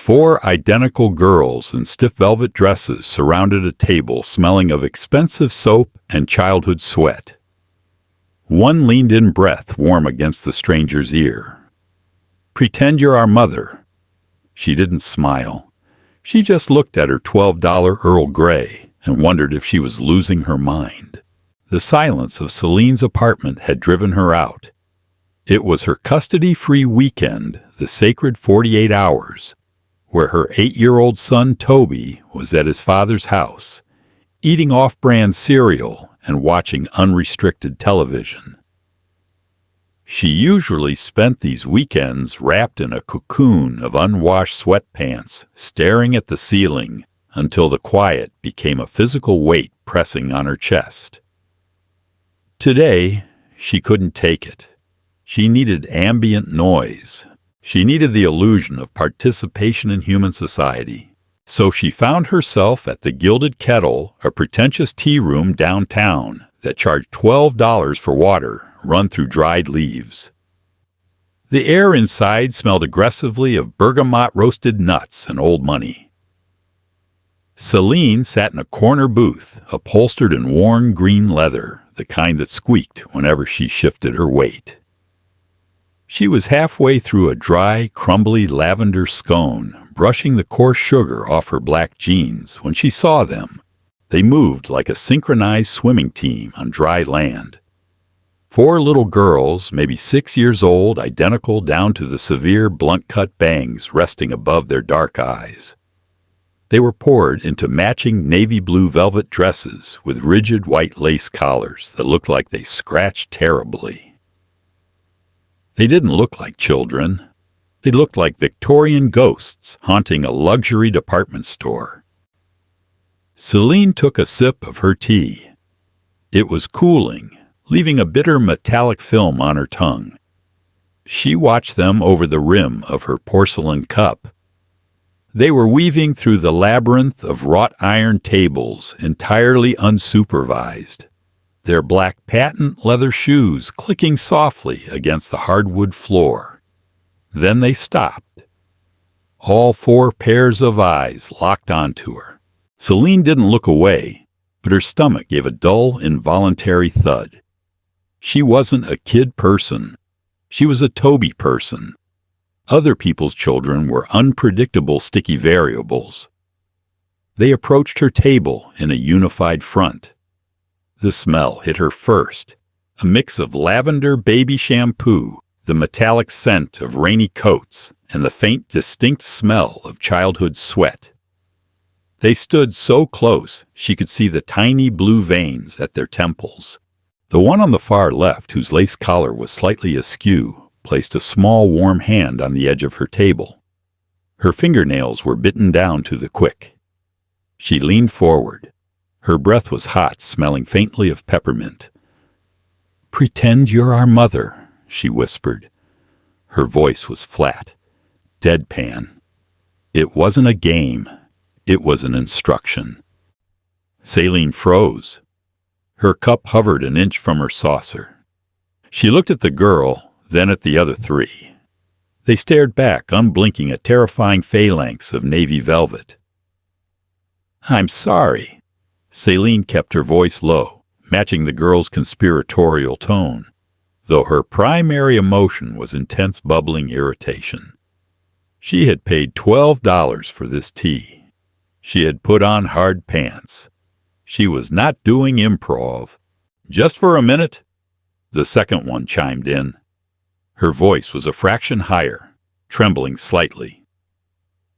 4 identical girls in stiff velvet dresses surrounded a table smelling of expensive soap and childhood sweat. One leaned in breath warm against the stranger's ear. "Pretend you're our mother." She didn't smile. She just looked at her $12 Earl Grey and wondered if she was losing her mind. The silence of Celine's apartment had driven her out. It was her custody-free weekend, the sacred 48 hours, where her 8-year-old son Toby was at his father's house, eating off-brand cereal and watching unrestricted television. She usually spent these weekends wrapped in a cocoon of unwashed sweatpants, staring at the ceiling until the quiet became a physical weight pressing on her chest. Today, she couldn't take it. She needed ambient noise. She needed the illusion of participation in human society. So she found herself at the Gilded Kettle, a pretentious tea room downtown that charged $12 for water run through dried leaves. The air inside smelled aggressively of bergamot roasted nuts and old money. Celine sat in a corner booth, upholstered in worn green leather, the kind that squeaked whenever she shifted her weight. She was halfway through a dry, crumbly lavender scone, brushing the coarse sugar off her black jeans when she saw them. They moved like a synchronized swimming team on dry land. 4 little girls, maybe 6 years old, identical down to the severe blunt-cut bangs resting above their dark eyes. They were poured into matching navy blue velvet dresses with rigid white lace collars that looked like they scratched terribly. They didn't look like children. They looked like Victorian ghosts haunting a luxury department store. Celine took a sip of her tea. It was cooling, leaving a bitter metallic film on her tongue. She watched them over the rim of her porcelain cup. They were weaving through the labyrinth of wrought iron tables entirely unsupervised, their black patent leather shoes clicking softly against the hardwood floor. Then they stopped. All 4 pairs of eyes locked onto her. Celine didn't look away, but her stomach gave a dull, involuntary thud. She wasn't a kid person. She was a Toby person. Other people's children were unpredictable sticky variables. They approached her table in a unified front. The smell hit her first, a mix of lavender baby shampoo, the metallic scent of rainy coats, and the faint, distinct smell of childhood sweat. They stood so close she could see the tiny blue veins at their temples. The one on the far left, whose lace collar was slightly askew, placed a small warm hand on the edge of her table. Her fingernails were bitten down to the quick. She leaned forward. Her breath was hot, smelling faintly of peppermint. "Pretend you're our mother," she whispered. Her voice was flat, deadpan. It wasn't a game. It was an instruction. Celine froze. Her cup hovered an inch from her saucer. She looked at the girl, then at the other 3. They stared back, unblinking, a terrifying phalanx of navy velvet. "I'm sorry." Celine kept her voice low, matching the girl's conspiratorial tone, though her primary emotion was intense bubbling irritation. She had paid $12 for this tea. She had put on hard pants. She was not doing improv. "Just for a minute," the second one chimed in. Her voice was a fraction higher, trembling slightly.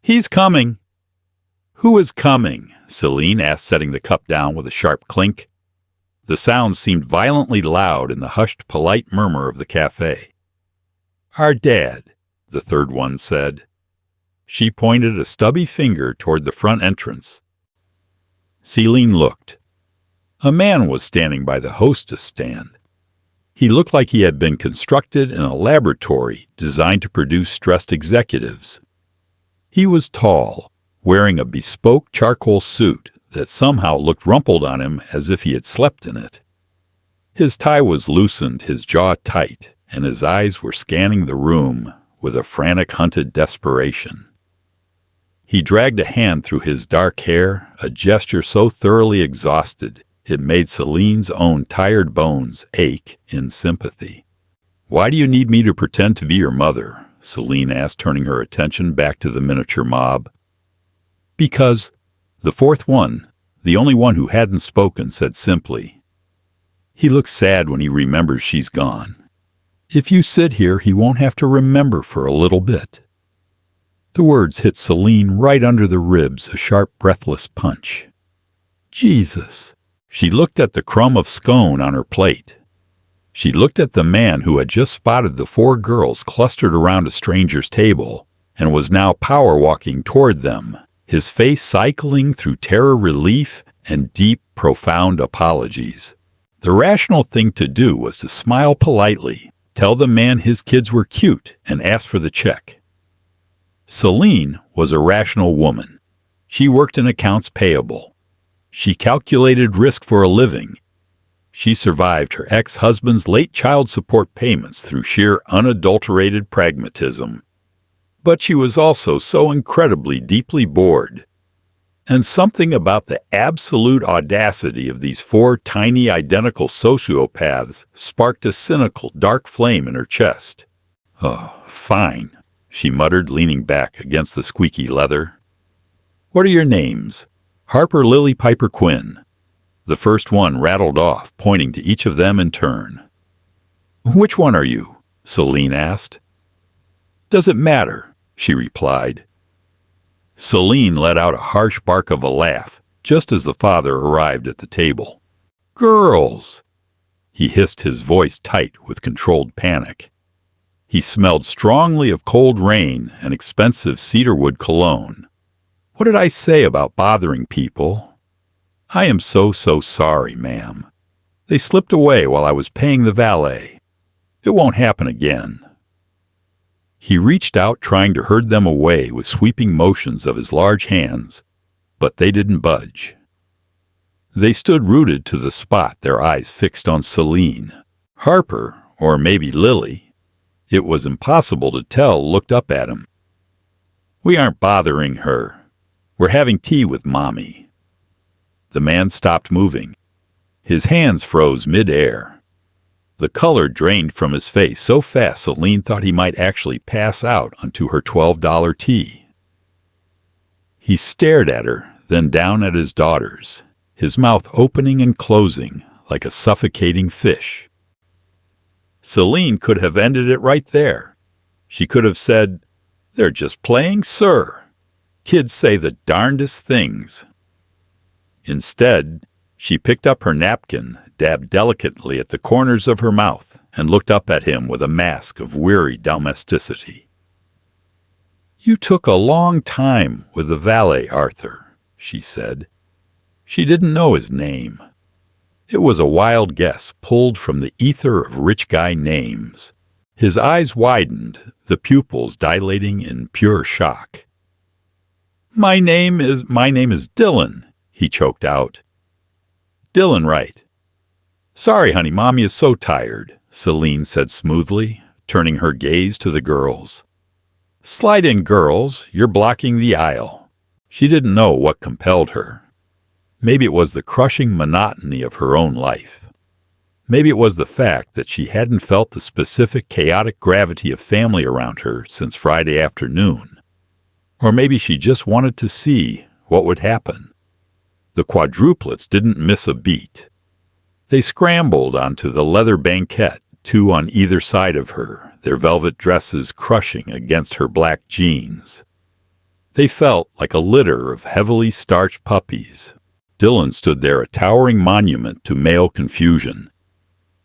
"He's coming." "Who is coming?" Celine asked, setting the cup down with a sharp clink. The sound seemed violently loud in the hushed, polite murmur of the cafe. "Our dad," the third one said. She pointed a stubby finger toward the front entrance. Celine looked. A man was standing by the hostess stand. He looked like he had been constructed in a laboratory designed to produce stressed executives. He was tall, wearing a bespoke charcoal suit that somehow looked rumpled on him as if he had slept in it. His tie was loosened, his jaw tight, and his eyes were scanning the room with a frantic, hunted desperation. He dragged a hand through his dark hair, a gesture so thoroughly exhausted it made Celine's own tired bones ache in sympathy. "Why do you need me to pretend to be your mother?" Celine asked, turning her attention back to the miniature mob. "Because," the fourth one, the only one who hadn't spoken, said simply, "he looks sad when he remembers she's gone. If you sit here, he won't have to remember for a little bit." The words hit Celine right under the ribs, a sharp, breathless punch. Jesus! She looked at the crumb of scone on her plate. She looked at the man who had just spotted the four girls clustered around a stranger's table and was now power-walking toward them, his face cycling through terror relief and deep, profound apologies. The rational thing to do was to smile politely, tell the man his kids were cute, and ask for the check. Celine was a rational woman. She worked in accounts payable. She calculated risk for a living. She survived her ex-husband's late child support payments through sheer unadulterated pragmatism. But she was also so incredibly deeply bored. And something about the absolute audacity of these four tiny identical sociopaths sparked a cynical, dark flame in her chest. "Oh, fine," she muttered, leaning back against the squeaky leather. "What are your names?" "Harper, Lily, Piper, Quinn." The first one rattled off, pointing to each of them in turn. "Which one are you?" Celine asked. "Does it matter?" she replied. Celine let out a harsh bark of a laugh, just as the father arrived at the table. "Girls!" He hissed, his voice tight with controlled panic. He smelled strongly of cold rain and expensive cedarwood cologne. "What did I say about bothering people? I am so sorry, ma'am. They slipped away while I was paying the valet. It won't happen again." He reached out, trying to herd them away with sweeping motions of his large hands, but they didn't budge. They stood rooted to the spot, their eyes fixed on Celine. Harper, or maybe Lily, it was impossible to tell, looked up at him. "We aren't bothering her. We're having tea with Mommy." The man stopped moving. His hands froze mid-air. The color drained from his face so fast Celine thought he might actually pass out onto her $12 tea. He stared at her, then down at his daughters, his mouth opening and closing like a suffocating fish. Celine could have ended it right there. She could have said, "They're just playing, sir. Kids say the darndest things." Instead, she picked up her napkin, dabbed delicately at the corners of her mouth, and looked up at him with a mask of weary domesticity. "You took a long time with the valet, Arthur," she said. She didn't know his name. It was a wild guess pulled from the ether of rich guy names. His eyes widened, the pupils dilating in pure shock. My name is Dylan," he choked out. "Dylan, right. Sorry, honey, Mommy is so tired," Celine said smoothly, turning her gaze to the girls. "Slide in, girls. You're blocking the aisle." She didn't know what compelled her. Maybe it was the crushing monotony of her own life. Maybe it was the fact that she hadn't felt the specific chaotic gravity of family around her since Friday afternoon. Or maybe she just wanted to see what would happen. The quadruplets didn't miss a beat. They scrambled onto the leather banquette, two on either side of her, their velvet dresses crushing against her black jeans. They felt like a litter of heavily starched puppies. Dylan stood there, a towering monument to male confusion.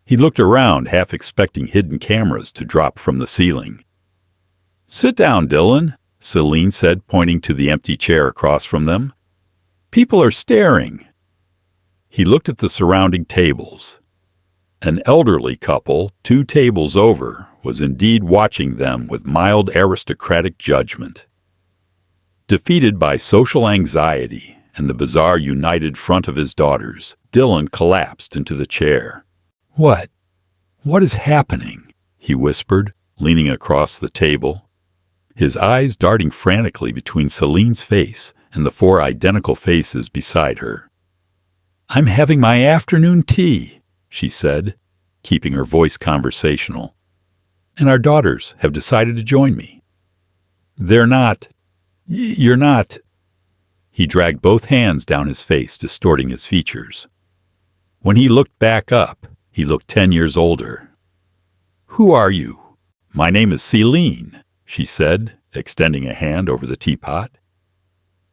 He looked around, half expecting hidden cameras to drop from the ceiling. "Sit down, Dylan," Celine said, pointing to the empty chair across from them. "People are staring." He looked at the surrounding tables. An elderly couple, 2 tables over, was indeed watching them with mild aristocratic judgment. Defeated by social anxiety and the bizarre united front of his daughters, Dylan collapsed into the chair. What is happening?" he whispered, leaning across the table. his eyes darting frantically between Celine's face and the four identical faces beside her. "I'm having my afternoon tea," she said, keeping her voice conversational. "And our daughters have decided to join me." "They're not. You're not." He dragged both hands down his face, distorting his features. When he looked back up, he looked 10 years older. "Who are you?" "My name is Celine," she said, extending a hand over the teapot.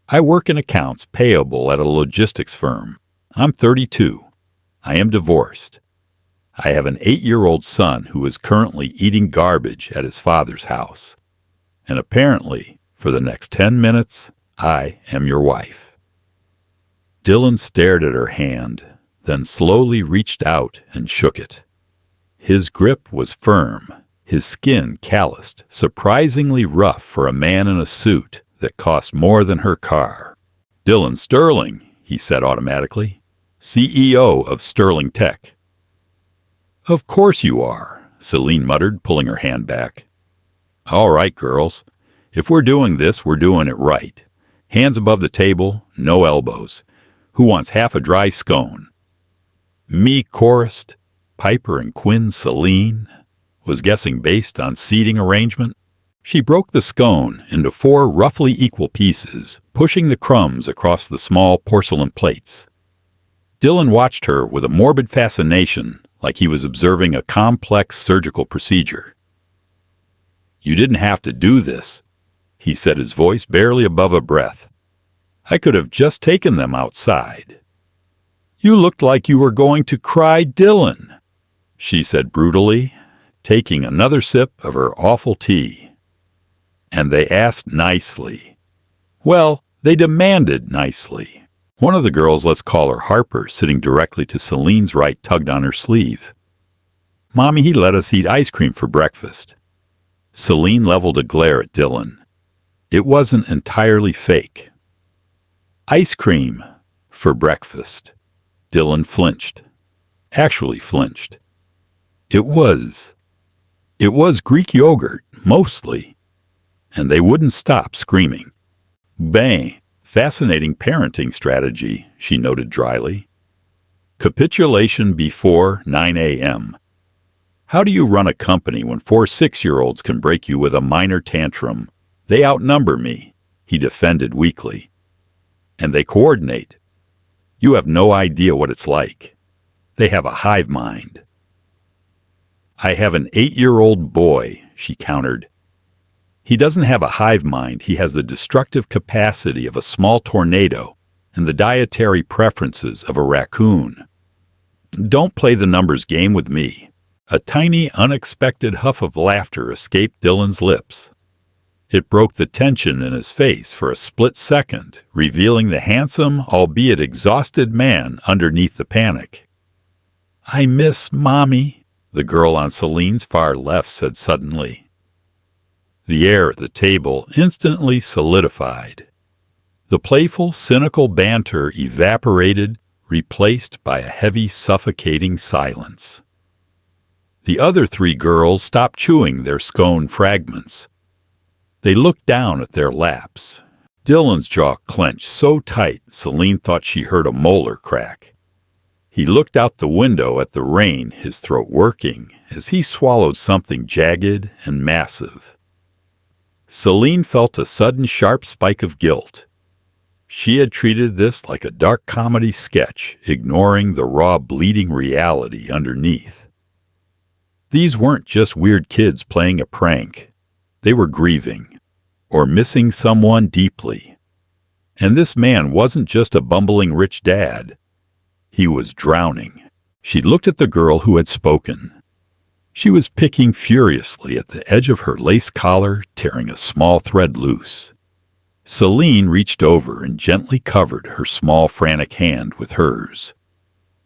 "I work in accounts payable at a logistics firm. I'm 32. I am divorced. I have an 8-year-old son who is currently eating garbage at his father's house. And apparently, for the next 10 minutes, I am your wife." Dylan stared at her hand, then slowly reached out and shook it. His grip was firm, his skin calloused, surprisingly rough for a man in a suit that cost more than her car. "Dylan Sterling," he said automatically, "CEO of Sterling Tech." "Of course you are," Celine muttered, pulling her hand back. "All right, girls. If we're doing this, we're doing it right. Hands above the table, no elbows. Who wants half a dry scone?" "Me," chorused. Piper and Quinn Celine was guessing based on seating arrangement. She broke the scone into 4 roughly equal pieces, pushing the crumbs across the small porcelain plates. Dylan watched her with a morbid fascination, like he was observing a complex surgical procedure. "You didn't have to do this," he said, his voice barely above a breath. "I could have just taken them outside." "You looked like you were going to cry, Dylan," she said brutally, taking another sip of her awful tea. "And they asked nicely. Well, they demanded nicely." One of the girls, let's call her Harper, sitting directly to Celine's right, tugged on her sleeve. "Mommy, he let us eat ice cream for breakfast." Celine leveled a glare at Dylan. It wasn't entirely fake. "Ice cream for breakfast." Dylan flinched. Actually flinched. It was Greek yogurt, mostly. And they wouldn't stop screaming. "Bang. Fascinating parenting strategy," she noted dryly. "Capitulation before 9 a.m. How do you run a company when 4 6-year-olds can break you with a minor tantrum? They outnumber me," he defended weakly. "And they coordinate. You have no idea what it's like. They have a hive mind." "I have an 8-year-old boy," she countered. "He doesn't have a hive mind. He has the destructive capacity of a small tornado and the dietary preferences of a raccoon. Don't play the numbers game with me." A tiny, unexpected huff of laughter escaped Dylan's lips. It broke the tension in his face for a split second, revealing the handsome, albeit exhausted man underneath the panic. "I miss Mommy," the girl on Celine's far left said suddenly. The air at the table instantly solidified. The playful, cynical banter evaporated, replaced by a heavy, suffocating silence. The other 3 girls stopped chewing their scone fragments. They looked down at their laps. Dylan's jaw clenched so tight Celine thought she heard a molar crack. He looked out the window at the rain, his throat working, as he swallowed something jagged and massive. Celine felt a sudden sharp spike of guilt. She had treated this like a dark comedy sketch, ignoring the raw, bleeding reality underneath. These weren't just weird kids playing a prank. They were grieving, or missing someone deeply. And this man wasn't just a bumbling rich dad. He was drowning. She looked at the girl who had spoken. She was picking furiously at the edge of her lace collar, tearing a small thread loose. Celine reached over and gently covered her small, frantic hand with hers.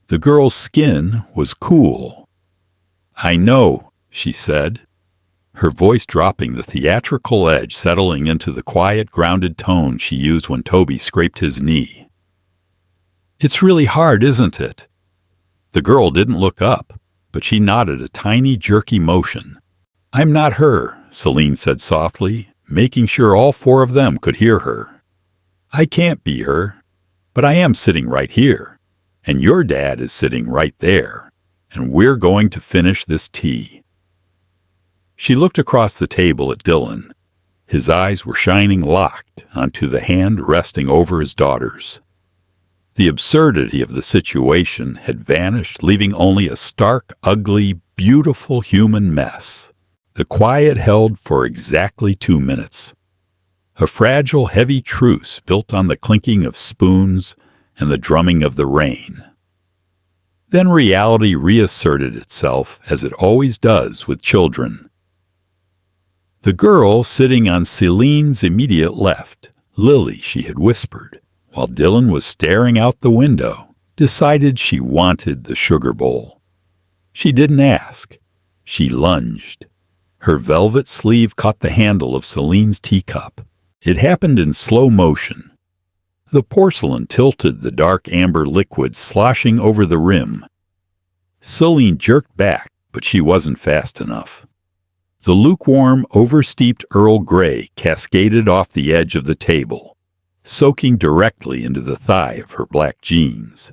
The girl's skin was cool. "I know," she said, her voice dropping, the theatrical edge settling into the quiet, grounded tone she used when Toby scraped his knee. "It's really hard, isn't it?" The girl didn't look up, but she nodded a tiny, jerky motion. "I'm not her," Celine said softly, making sure all four of them could hear her. "I can't be her, but I am sitting right here, and your dad is sitting right there, and we're going to finish this tea." She looked across the table at Dylan. His eyes were shining locked onto the hand resting over his daughter's. The absurdity of the situation had vanished, leaving only a stark, ugly, beautiful human mess. The quiet held for exactly 2 minutes. A fragile, heavy truce built on the clinking of spoons and the drumming of the rain. Then reality reasserted itself, as it always does with children. The girl sitting on Celine's immediate left, Lily, she had whispered, while Dylan was staring out the window, decided she wanted the sugar bowl. She didn't ask. She lunged. Her velvet sleeve caught the handle of Celine's teacup. It happened in slow motion. The porcelain tilted, the dark amber liquid sloshing over the rim. Celine jerked back, but she wasn't fast enough. The lukewarm, oversteeped Earl Grey cascaded off the edge of the table, soaking directly into the thigh of her black jeans.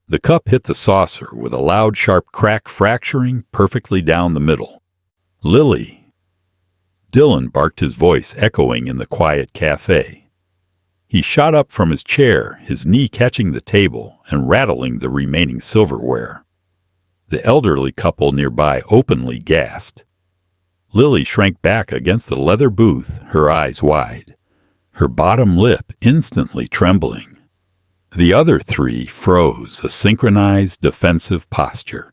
The cup hit the saucer with a loud, sharp crack, fracturing perfectly down the middle. "Lily!" Dylan barked, his voice echoing in the quiet cafe. He shot up from his chair, his knee catching the table and rattling the remaining silverware. The elderly couple nearby openly gasped. Lily shrank back against the leather booth, her eyes wide, her bottom lip instantly trembling. The other three froze, a synchronized defensive posture.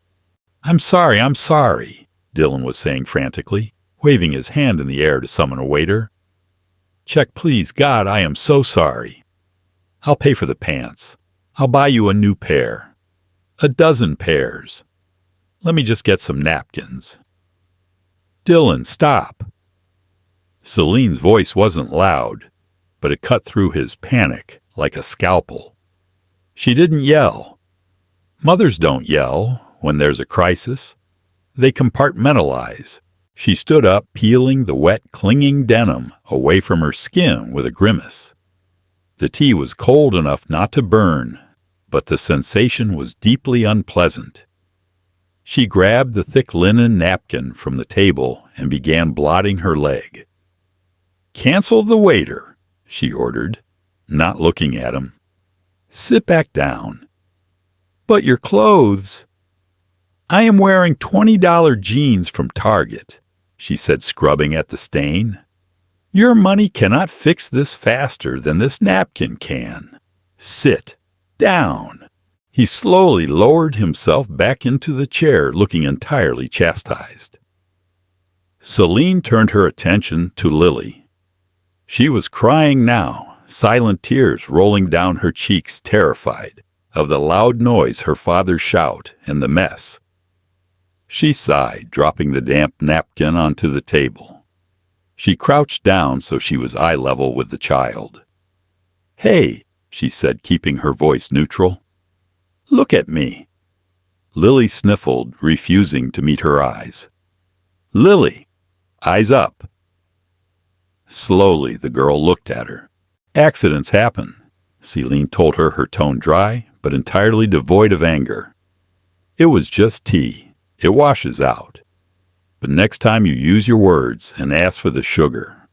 I'm sorry," Dylan was saying frantically, waving his hand in the air to summon a waiter. "Check, please. God, I am so sorry. I'll pay for the pants. I'll buy you a new pair. 12 pairs. Let me just get some napkins." "Dylan, stop." Celine's voice wasn't loud, but it cut through his panic like a scalpel. She didn't yell. Mothers don't yell when there's a crisis. They compartmentalize. She stood up, peeling the wet, clinging denim away from her skin with a grimace. The tea was cold enough not to burn, but the sensation was deeply unpleasant. She grabbed the thick linen napkin from the table and began blotting her leg. "Cancel the waiter," she ordered, not looking at him. "Sit back down." "But your clothes." "I am wearing $20 jeans from Target," she said, scrubbing at the stain. "Your money cannot fix this faster than this napkin can. Sit down." He slowly lowered himself back into the chair, looking entirely chastised. Celine turned her attention to Lily. She was crying now, silent tears rolling down her cheeks, terrified of the loud noise, her father's shout, and the mess. She sighed, dropping the damp napkin onto the table. She crouched down so she was eye level with the child. "Hey," she said, keeping her voice neutral. "Look at me." Lily sniffled, refusing to meet her eyes. "Lily, eyes up." Slowly, the girl looked at her. "Accidents happen," Celine told her, her tone dry, but entirely devoid of anger. "It was just tea. It washes out. But next time you use your words and ask for the sugar.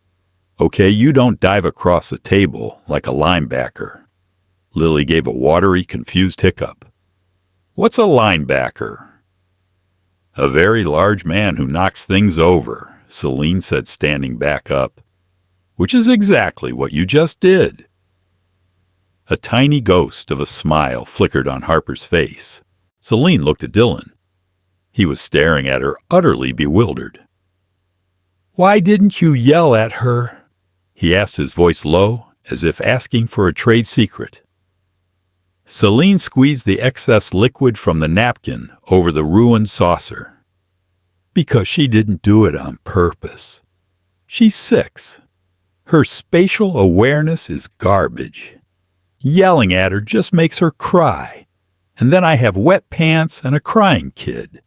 Okay, you don't dive across the table like a linebacker." Lily gave a watery, confused hiccup. "What's a linebacker?" "A very large man who knocks things over," Celine said, standing back up. "Which is exactly what you just did." A tiny ghost of a smile flickered on Harper's face. Celine looked at Dylan. He was staring at her, utterly bewildered. "Why didn't you yell at her?" he asked, his voice low, as if asking for a trade secret. Celine squeezed the excess liquid from the napkin over the ruined saucer. "Because she didn't do it on purpose. She's 6. Her spatial awareness is garbage. Yelling at her just makes her cry. And then I have wet pants and a crying kid.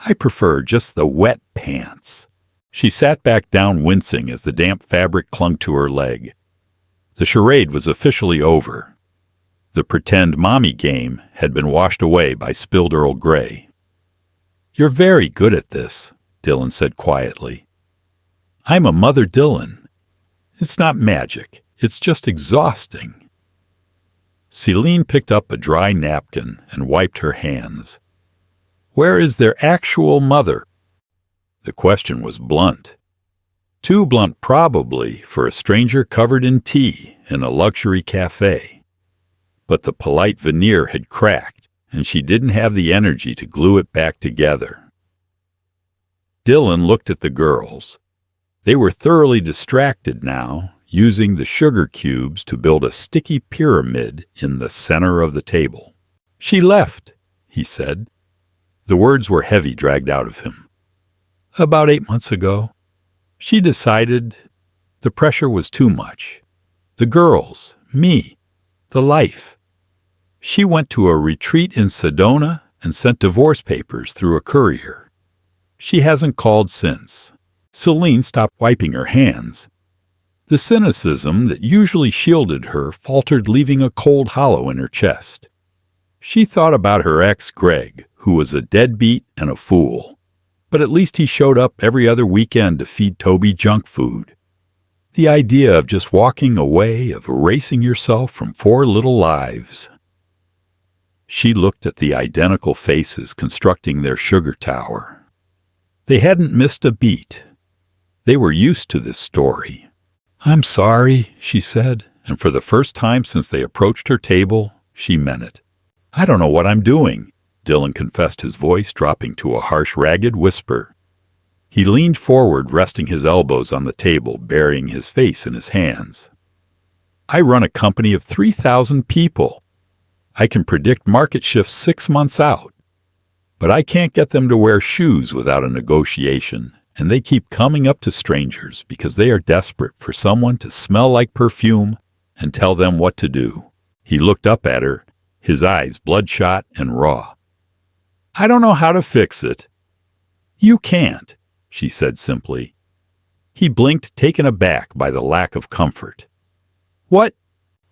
I prefer just the wet pants." She sat back down, wincing as the damp fabric clung to her leg. The charade was officially over. The pretend mommy game had been washed away by spilled Earl Grey. "You're very good at this," Dylan said quietly. "I'm a Mother Dylan. It's not magic. It's just exhausting." Celine picked up a dry napkin and wiped her hands. "Where is their actual mother?" The question was blunt. Too blunt probably for a stranger covered in tea in a luxury cafe. But the polite veneer had cracked, and she didn't have the energy to glue it back together. Dylan looked at the girls. They were thoroughly distracted now, using the sugar cubes to build a sticky pyramid in the center of the table. "She left," he said. The words were heavy, dragged out of him. "About 8 months ago. She decided the pressure was too much. The girls, me, the life. She went to a retreat in Sedona and sent divorce papers through a courier. She hasn't called since." Celine stopped wiping her hands. The cynicism that usually shielded her faltered, leaving a cold hollow in her chest. She thought about her ex, Greg, who was a deadbeat and a fool. But at least he showed up every other weekend to feed Toby junk food. The idea of just walking away, of erasing yourself from 4 little lives. She looked at the identical faces constructing their sugar tower. They hadn't missed a beat. They were used to this story. "I'm sorry," she said, and for the first time since they approached her table, she meant it. "I don't know what I'm doing," Dylan confessed, his voice dropping to a harsh, ragged whisper. He leaned forward, resting his elbows on the table, burying his face in his hands. "I run a company of 3,000 people. I can predict market shifts 6 months out. But I can't get them to wear shoes without a negotiation, and they keep coming up to strangers because they are desperate for someone to smell like perfume and tell them what to do." He looked up at her, his eyes bloodshot and raw. "I don't know how to fix it." "You can't," she said simply. He blinked, taken aback by the lack of comfort. "What?"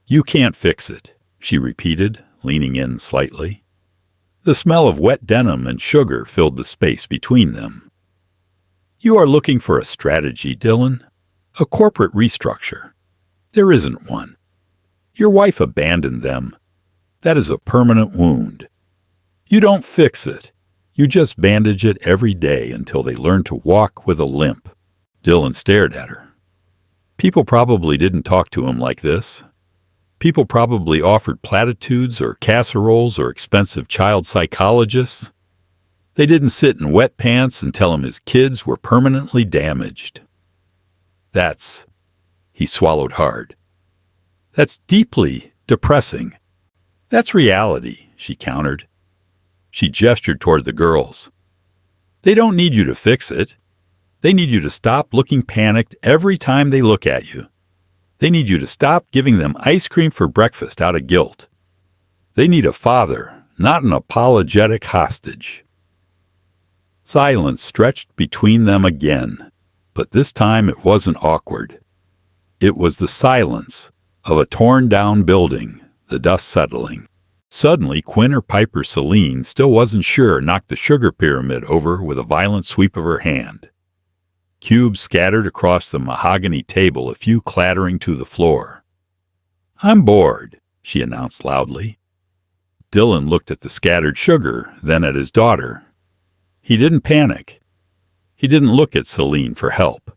"You can't fix it," she repeated, leaning in slightly. The smell of wet denim and sugar filled the space between them. "You are looking for a strategy, Dylan. A corporate restructure. There isn't one. Your wife abandoned them. That is a permanent wound. You don't fix it. You just bandage it every day until they learn to walk with a limp." Dylan stared at her. People probably didn't talk to him like this. People probably offered platitudes or casseroles or expensive child psychologists. They didn't sit in wet pants and tell him his kids were permanently damaged. He swallowed hard. "That's deeply depressing." "That's reality," she countered. She gestured toward the girls. "They don't need you to fix it. They need you to stop looking panicked every time they look at you. They need you to stop giving them ice cream for breakfast out of guilt. They need a father, not an apologetic hostage." Silence stretched between them again, but this time it wasn't awkward. It was the silence of a torn-down building, the dust settling. Suddenly, Quinn or Piper Celine, still wasn't sure, knocked the sugar pyramid over with a violent sweep of her hand. Cubes scattered across the mahogany table, a few clattering to the floor. "I'm bored," she announced loudly. Dylan looked at the scattered sugar, then at his daughter. He didn't panic. He didn't look at Celine for help.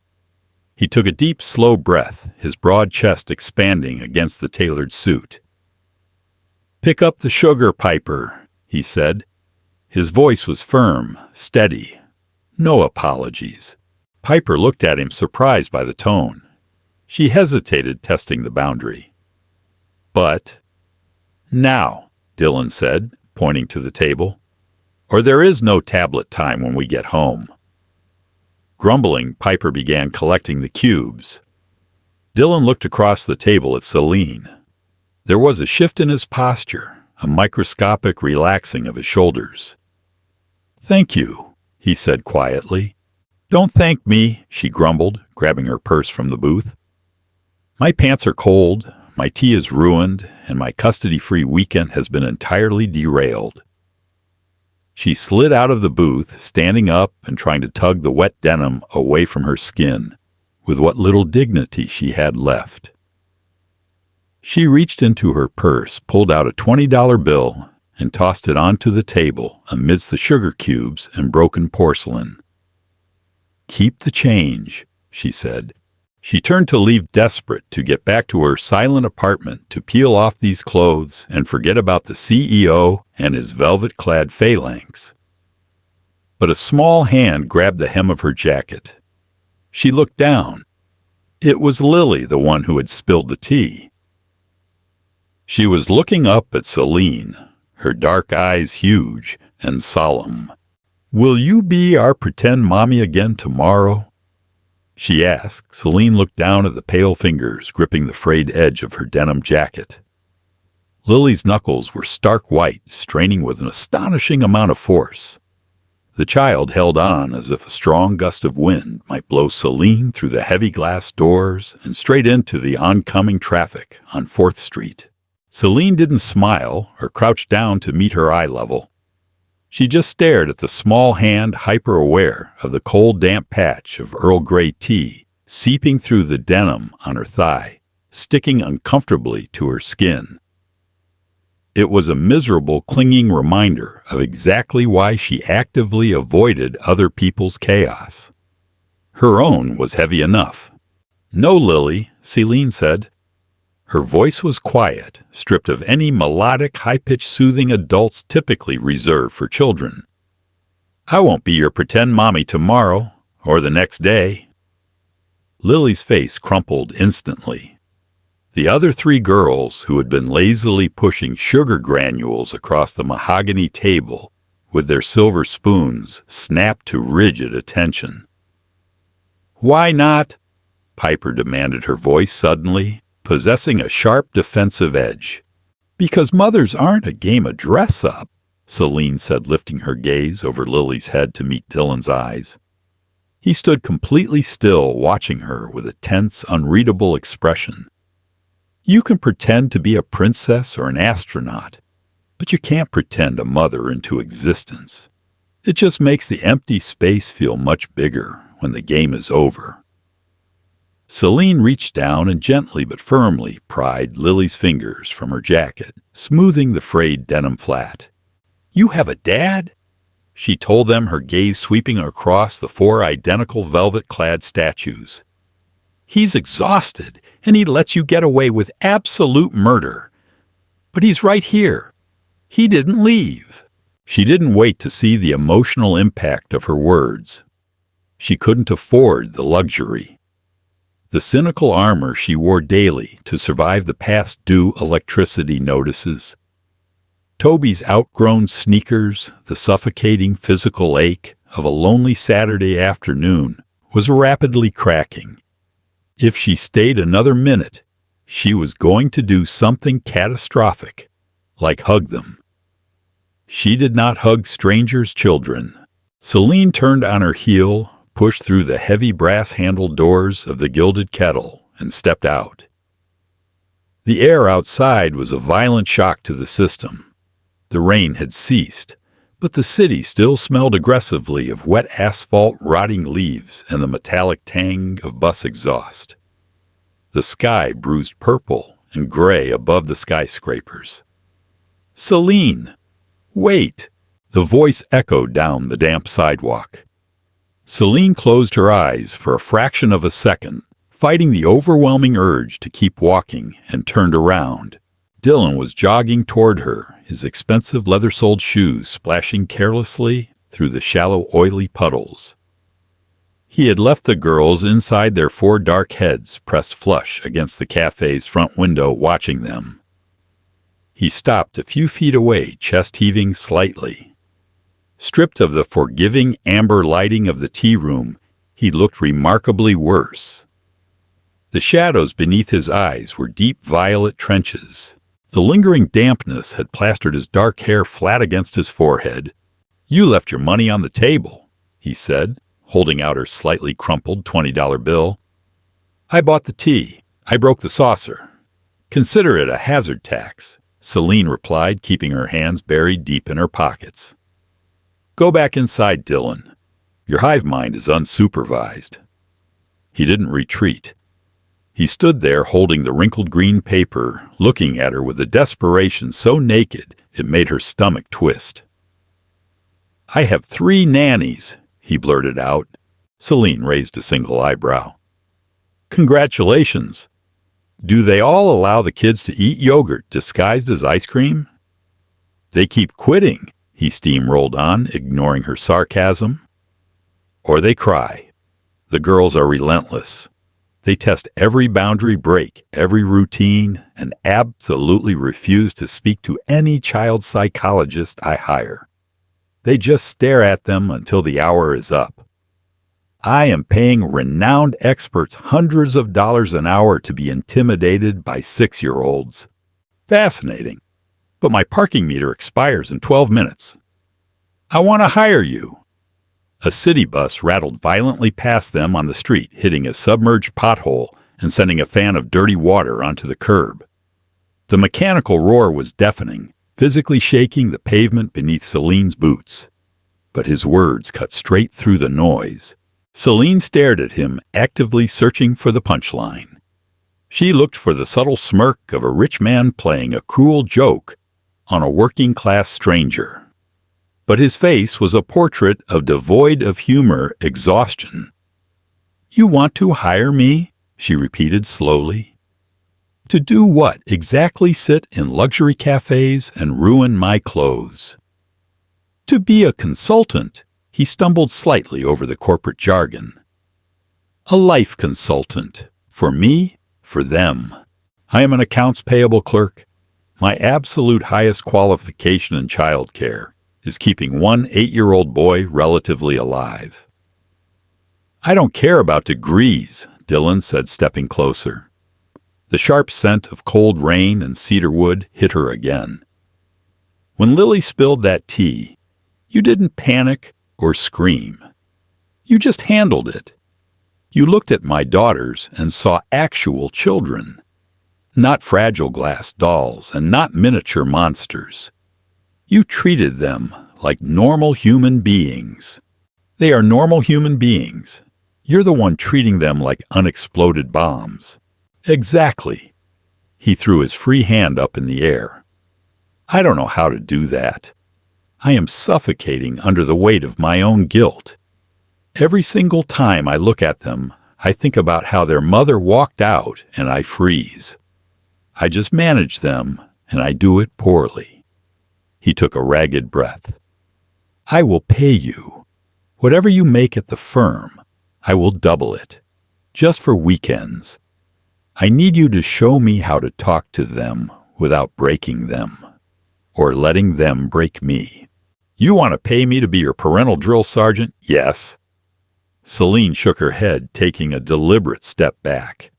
He took a deep, slow breath, his broad chest expanding against the tailored suit. "Pick up the sugar, Piper," he said. His voice was firm, steady. No apologies. Piper looked at him, surprised by the tone. She hesitated, testing the boundary. "But now," Dylan said, pointing to the table, "or there is no tablet time when we get home." Grumbling, Piper began collecting the cubes. Dylan looked across the table at Celine. There was a shift in his posture, a microscopic relaxing of his shoulders. "Thank you," he said quietly. Don't thank me, she grumbled, grabbing her purse from the booth. My pants are cold, my tea is ruined, and my custody-free weekend has been entirely derailed. She slid out of the booth, standing up and trying to tug the wet denim away from her skin, with what little dignity she had left. She reached into her purse, pulled out a $20 bill, and tossed it onto the table amidst the sugar cubes and broken porcelain. Keep the change, she said. She turned to leave, desperate to get back to her silent apartment to peel off these clothes and forget about the CEO and his velvet-clad phalanx. But a small hand grabbed the hem of her jacket. She looked down. It was Lily, the one who had spilled the tea. She was looking up at Celine, her dark eyes huge and solemn. "Will you be our pretend mommy again tomorrow?" she asked. Celine looked down at the pale fingers gripping the frayed edge of her denim jacket. Lily's knuckles were stark white, straining with an astonishing amount of force. The child held on as if a strong gust of wind might blow Celine through the heavy glass doors and straight into the oncoming traffic on 4th Street. Celine didn't smile or crouch down to meet her eye level. She just stared at the small hand, hyper-aware of the cold, damp patch of Earl Grey tea seeping through the denim on her thigh, sticking uncomfortably to her skin. It was a miserable, clinging reminder of exactly why she actively avoided other people's chaos. Her own was heavy enough. "No, Lily," Celine said. Her voice was quiet, stripped of any melodic, high-pitched soothing adults typically reserved for children. "I won't be your pretend mommy tomorrow, or the next day." Lily's face crumpled instantly. The other 3 girls, who had been lazily pushing sugar granules across the mahogany table with their silver spoons, snapped to rigid attention. "Why not?" Piper demanded, her voice suddenly possessing a sharp defensive edge. "Because mothers aren't a game of dress-up," Celine said, lifting her gaze over Lily's head to meet Dylan's eyes. He stood completely still, watching her with a tense, unreadable expression. "You can pretend to be a princess or an astronaut, but you can't pretend a mother into existence. It just makes the empty space feel much bigger when the game is over." Celine reached down and gently but firmly pried Lily's fingers from her jacket, smoothing the frayed denim flat. "You have a dad?" she told them, her gaze sweeping across the 4 identical velvet-clad statues. "He's exhausted, and he lets you get away with absolute murder. But he's right here. He didn't leave." She didn't wait to see the emotional impact of her words. She couldn't afford the luxury. The cynical armor she wore daily to survive the past-due electricity notices. Toby's outgrown sneakers, the suffocating physical ache of a lonely Saturday afternoon, was rapidly cracking. If she stayed another minute, she was going to do something catastrophic, like hug them. She did not hug strangers' children. Celine turned on her heel, pushed through the heavy brass-handled doors of the Gilded Kettle, and stepped out. The air outside was a violent shock to the system. The rain had ceased, but the city still smelled aggressively of wet asphalt, rotting leaves, and the metallic tang of bus exhaust. The sky bruised purple and gray above the skyscrapers. "Celine! Wait!" The voice echoed down the damp sidewalk. Celine closed her eyes for a fraction of a second, fighting the overwhelming urge to keep walking, and turned around. Dylan was jogging toward her, his expensive leather-soled shoes splashing carelessly through the shallow, oily puddles. He had left the girls inside their 4 dark heads pressed flush against the cafe's front window, watching them. He stopped a few feet away, chest heaving slightly. Stripped of the forgiving amber lighting of the tea room, he looked remarkably worse. The shadows beneath his eyes were deep violet trenches. The lingering dampness had plastered his dark hair flat against his forehead. "You left your money on the table," he said, holding out her slightly crumpled $20 bill. "I bought the tea. I broke the saucer. Consider it a hazard tax," Celine replied, keeping her hands buried deep in her pockets. "Go back inside, Dylan. Your hive mind is unsupervised." He didn't retreat. He stood there holding the wrinkled green paper, looking at her with a desperation so naked it made her stomach twist. "I have 3 nannies," he blurted out. Celine raised a single eyebrow. "Congratulations. Do they all allow the kids to eat yogurt disguised as ice cream?" "They keep quitting," he steamrolled on, ignoring her sarcasm. "Or they cry. The girls are relentless. They test every boundary break, every routine, and absolutely refuse to speak to any child psychologist I hire. They just stare at them until the hour is up. I am paying renowned experts hundreds of dollars an hour to be intimidated by 6-year-olds. Fascinating. But my parking meter expires in 12 minutes. I want to hire you." A city bus rattled violently past them on the street, hitting a submerged pothole and sending a fan of dirty water onto the curb. The mechanical roar was deafening, physically shaking the pavement beneath Celine's boots. But his words cut straight through the noise. Celine stared at him, actively searching for the punchline. She looked for the subtle smirk of a rich man playing a cruel joke on a working-class stranger. But his face was a portrait of devoid of humor exhaustion. "You want to hire me?" she repeated slowly. "To do what exactly? Sit in luxury cafes and ruin my clothes?" "To be a consultant." He stumbled slightly over the corporate jargon. "A life consultant. For me, for them. I am an accounts payable clerk. My absolute highest qualification in childcare is keeping one 8-year-old boy relatively alive." "I don't care about degrees," Dylan said, stepping closer. The sharp scent of cold rain and cedar wood hit her again. "When Lily spilled that tea, you didn't panic or scream. You just handled it. You looked at my daughters and saw actual children, not fragile glass dolls and not miniature monsters. You treated them like normal human beings. They are normal human beings. You're the one treating them like unexploded bombs." "Exactly." He threw his free hand up in the air. "I don't know how to do that. I am suffocating under the weight of my own guilt. Every single time I look at them, I think about how their mother walked out and I freeze. I just manage them, and I do it poorly." He took a ragged breath. "I will pay you. Whatever you make at the firm, I will double it. Just for weekends. I need you to show me how to talk to them without breaking them. Or letting them break me." "You want to pay me to be your parental drill sergeant?" "Yes." Celine shook her head, taking a deliberate step back.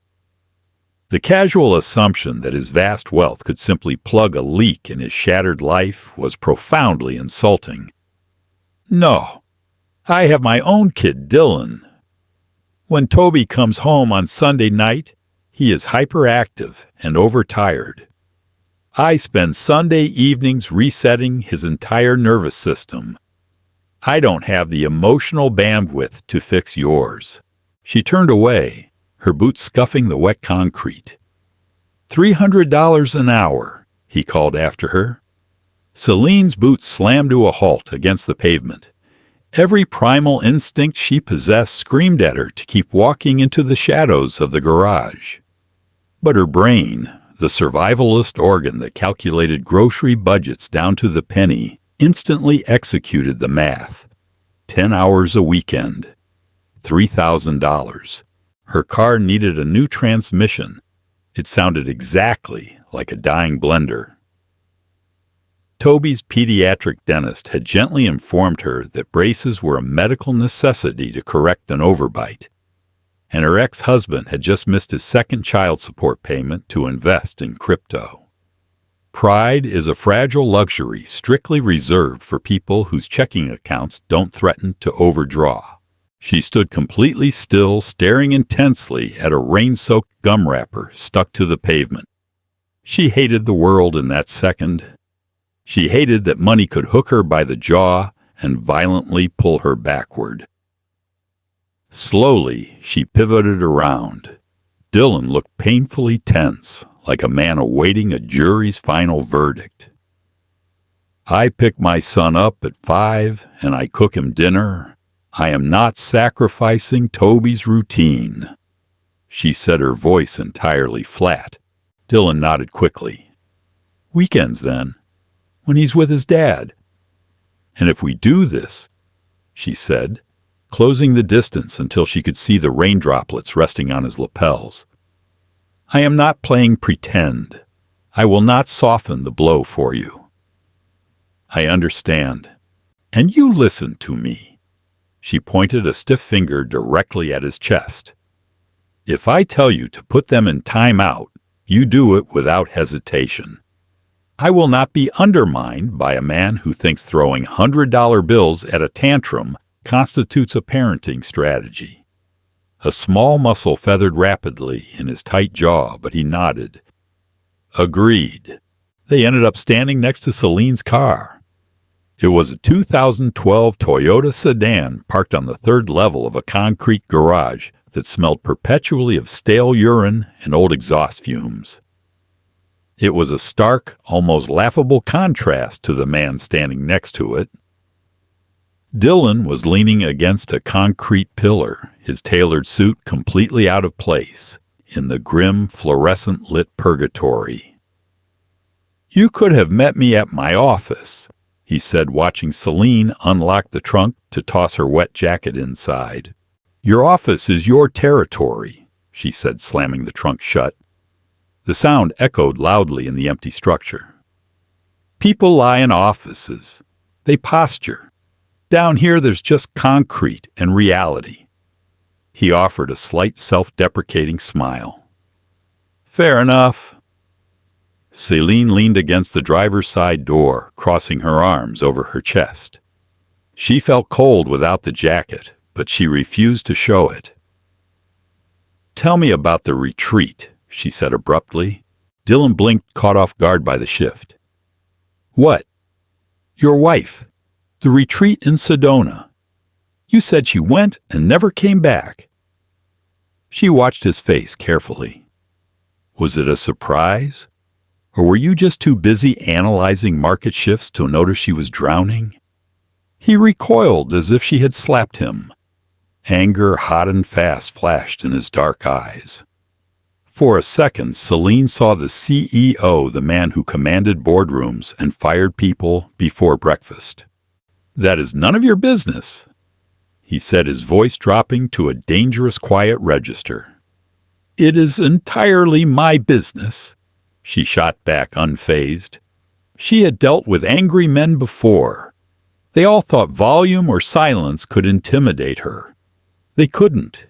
The casual assumption that his vast wealth could simply plug a leak in his shattered life was profoundly insulting. "No, I have my own kid, Dylan. When Toby comes home on Sunday night, he is hyperactive and overtired. I spend Sunday evenings resetting his entire nervous system. I don't have the emotional bandwidth to fix yours." She turned away, her boots scuffing the wet concrete. $300 an hour, he called after her. Celine's boots slammed to a halt against the pavement. Every primal instinct she possessed screamed at her to keep walking into the shadows of the garage. But her brain, the survivalist organ that calculated grocery budgets down to the penny, instantly executed the math. 10 hours a weekend. $3,000. Her car needed a new transmission. It sounded exactly like a dying blender. Toby's pediatric dentist had gently informed her that braces were a medical necessity to correct an overbite, and her ex-husband had just missed his second child support payment to invest in crypto. Pride is a fragile luxury strictly reserved for people whose checking accounts don't threaten to overdraw. She stood completely still, staring intensely at a rain-soaked gum wrapper stuck to the pavement. She hated the world in that second. She hated that money could hook her by the jaw and violently pull her backward. Slowly, she pivoted around. Dylan looked painfully tense, like a man awaiting a jury's final verdict. I pick my son up at 5 and I cook him dinner. I am not sacrificing Toby's routine. She said, her voice entirely flat. Dylan nodded quickly. Weekends, then, when he's with his dad. And if we do this, she said, closing the distance until she could see the rain droplets resting on his lapels. I am not playing pretend. I will not soften the blow for you. I understand. And you listen to me. She pointed a stiff finger directly at his chest. If I tell you to put them in time out, you do it without hesitation. I will not be undermined by a man who thinks throwing $100 bills at a tantrum constitutes a parenting strategy. A small muscle feathered rapidly in his tight jaw, but he nodded. Agreed. They ended up standing next to Celine's car. It was a 2012 Toyota sedan parked on the third level of a concrete garage that smelled perpetually of stale urine and old exhaust fumes. It was a stark, almost laughable contrast to the man standing next to it. Dylan was leaning against a concrete pillar, his tailored suit completely out of place, in the grim, fluorescent-lit purgatory. You could have met me at my office, he said, watching Celine unlock the trunk to toss her wet jacket inside. Your office is your territory, she said, slamming the trunk shut. The sound echoed loudly in the empty structure. People lie in offices. They posture. Down here there's just concrete and reality. He offered a slight self-deprecating smile. Fair enough. Celine leaned against the driver's side door, crossing her arms over her chest. She felt cold without the jacket, but she refused to show it. Tell me about the retreat, she said abruptly. Dylan blinked, caught off guard by the shift. What? Your wife. The retreat in Sedona. You said she went and never came back. She watched his face carefully. Was it a surprise? Or were you just too busy analyzing market shifts to notice she was drowning? He recoiled as if she had slapped him. Anger, hot and fast, flashed in his dark eyes. For a second, Celine saw the CEO, the man who commanded boardrooms and fired people before breakfast. That is none of your business, he said, his voice dropping to a dangerous quiet register. It is entirely my business, she shot back unfazed. She had dealt with angry men before. They all thought volume or silence could intimidate her. They couldn't.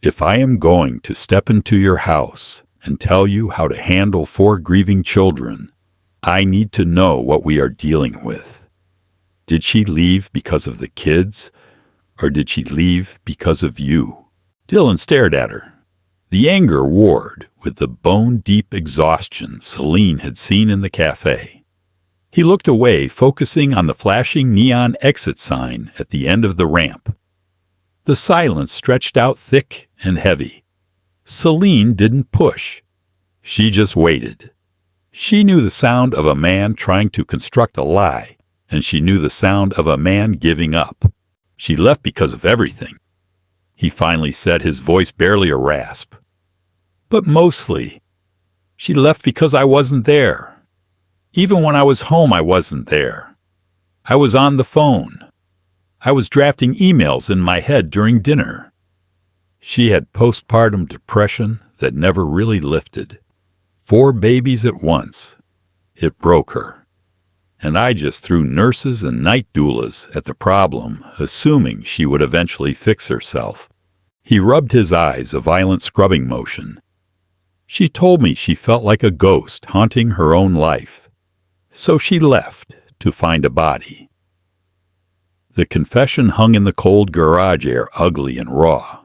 If I am going to step into your house and tell you how to handle 4 grieving children, I need to know what we are dealing with. Did she leave because of the kids, or did she leave because of you? Dylan stared at her. The anger warred with the bone-deep exhaustion Celine had seen in the cafe. He looked away, focusing on the flashing neon exit sign at the end of the ramp. The silence stretched out thick and heavy. Celine didn't push. She just waited. She knew the sound of a man trying to construct a lie, and she knew the sound of a man giving up. She left because of everything. He finally said, his voice barely a rasp. But mostly, she left because I wasn't there. Even when I was home, I wasn't there. I was on the phone. I was drafting emails in my head during dinner. She had postpartum depression that never really lifted. 4 babies at once. It broke her. And I just threw nurses and night doulas at the problem, assuming she would eventually fix herself. He rubbed his eyes, a violent scrubbing motion. She told me she felt like a ghost haunting her own life. So she left to find a body. The confession hung in the cold garage air, ugly and raw.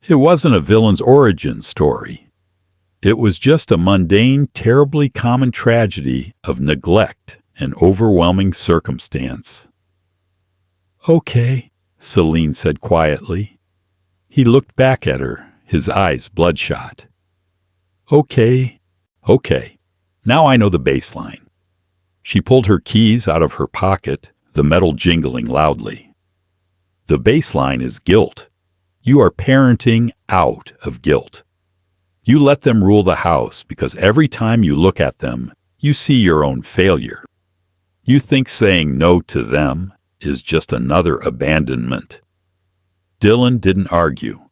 It wasn't a villain's origin story. It was just a mundane, terribly common tragedy of neglect and overwhelming circumstance. "Okay," Celine said quietly. He looked back at her, his eyes bloodshot. Okay. Now I know the baseline." She pulled her keys out of her pocket, the metal jingling loudly. "The baseline is guilt. You are parenting out of guilt. You let them rule the house because every time you look at them, you see your own failure. You think saying no to them is just another abandonment." Dylan didn't argue.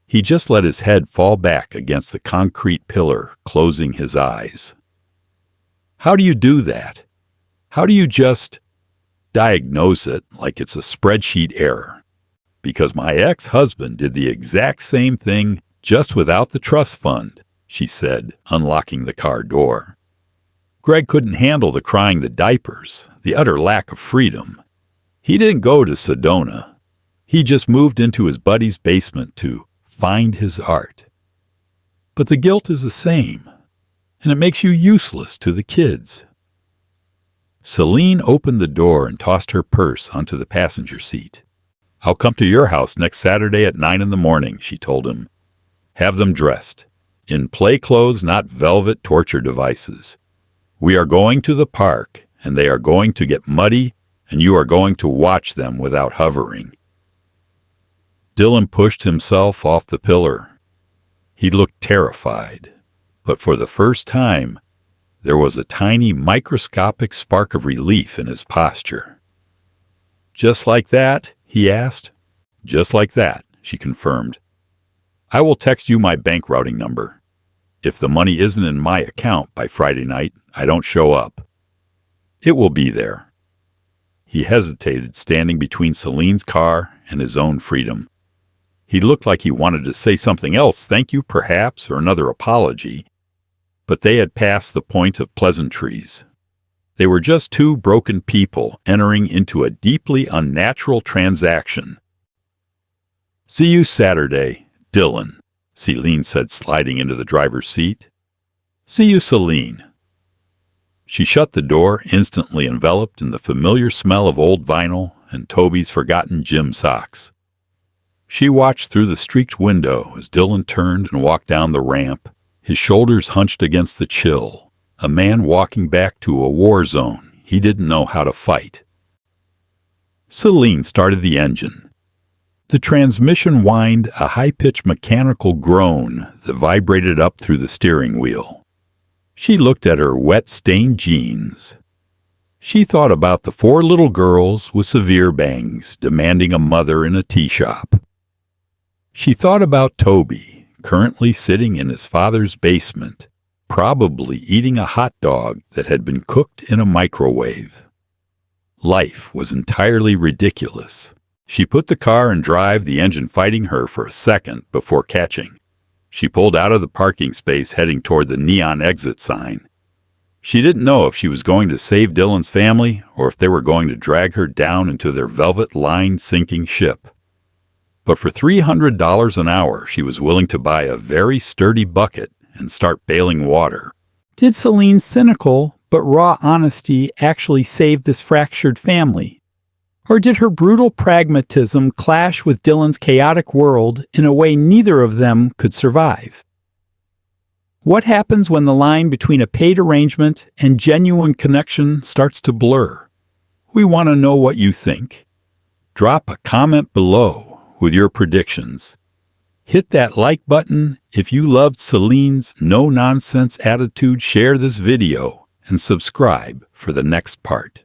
He just let his head fall back against the concrete pillar, closing his eyes. "How do you do that? How do you just diagnose it like it's a spreadsheet error? Because my ex-husband did the exact same thing just without the trust fund," she said, unlocking the car door. "Greg couldn't handle the crying the diapers, the utter lack of freedom. He didn't go to Sedona. He just moved into his buddy's basement to find his art. But the guilt is the same, and it makes you useless to the kids." Celine opened the door and tossed her purse onto the passenger seat. "I'll come to your house next Saturday at 9 a.m, she told him. "Have them dressed. In play clothes, not velvet torture devices. We are going to the park, and they are going to get muddy, and you are going to watch them without hovering." Dylan pushed himself off the pillar. He looked terrified, but for the first time, there was a tiny microscopic spark of relief in his posture. "Just like that?" he asked. "Just like that," she confirmed. "I will text you my bank routing number. If the money isn't in my account by Friday night, I don't show up. It will be there." He hesitated, standing between Celine's car and his own freedom. He looked like he wanted to say something else, thank you perhaps, or another apology. But they had passed the point of pleasantries. They were just two broken people entering into a deeply unnatural transaction. "See you Saturday, Dylan," Celine said, sliding into the driver's seat. "See you, Celine." She shut the door, instantly enveloped in the familiar smell of old vinyl and Toby's forgotten gym socks. She watched through the streaked window as Dylan turned and walked down the ramp, his shoulders hunched against the chill, a man walking back to a war zone he didn't know how to fight. Celine started the engine. The transmission whined a high-pitched mechanical groan that vibrated up through the steering wheel. She looked at her wet-stained jeans. She thought about the 4 little girls with severe bangs demanding a mother in a tea shop. She thought about Toby, currently sitting in his father's basement, probably eating a hot dog that had been cooked in a microwave. Life was entirely ridiculous. She put the car in drive, the engine fighting her for a second before catching. She pulled out of the parking space, heading toward the neon exit sign. She didn't know if she was going to save Dylan's family or if they were going to drag her down into their velvet-lined sinking ship. But for $300 an hour, she was willing to buy a very sturdy bucket and start bailing water. Did Celine's cynical but raw honesty actually save this fractured family? Or did her brutal pragmatism clash with Dylan's chaotic world in a way neither of them could survive? What happens when the line between a paid arrangement and genuine connection starts to blur? We want to know what you think. Drop a comment below with your predictions. Hit that like button if you loved Celine's no-nonsense attitude. Share this video and subscribe for the next part.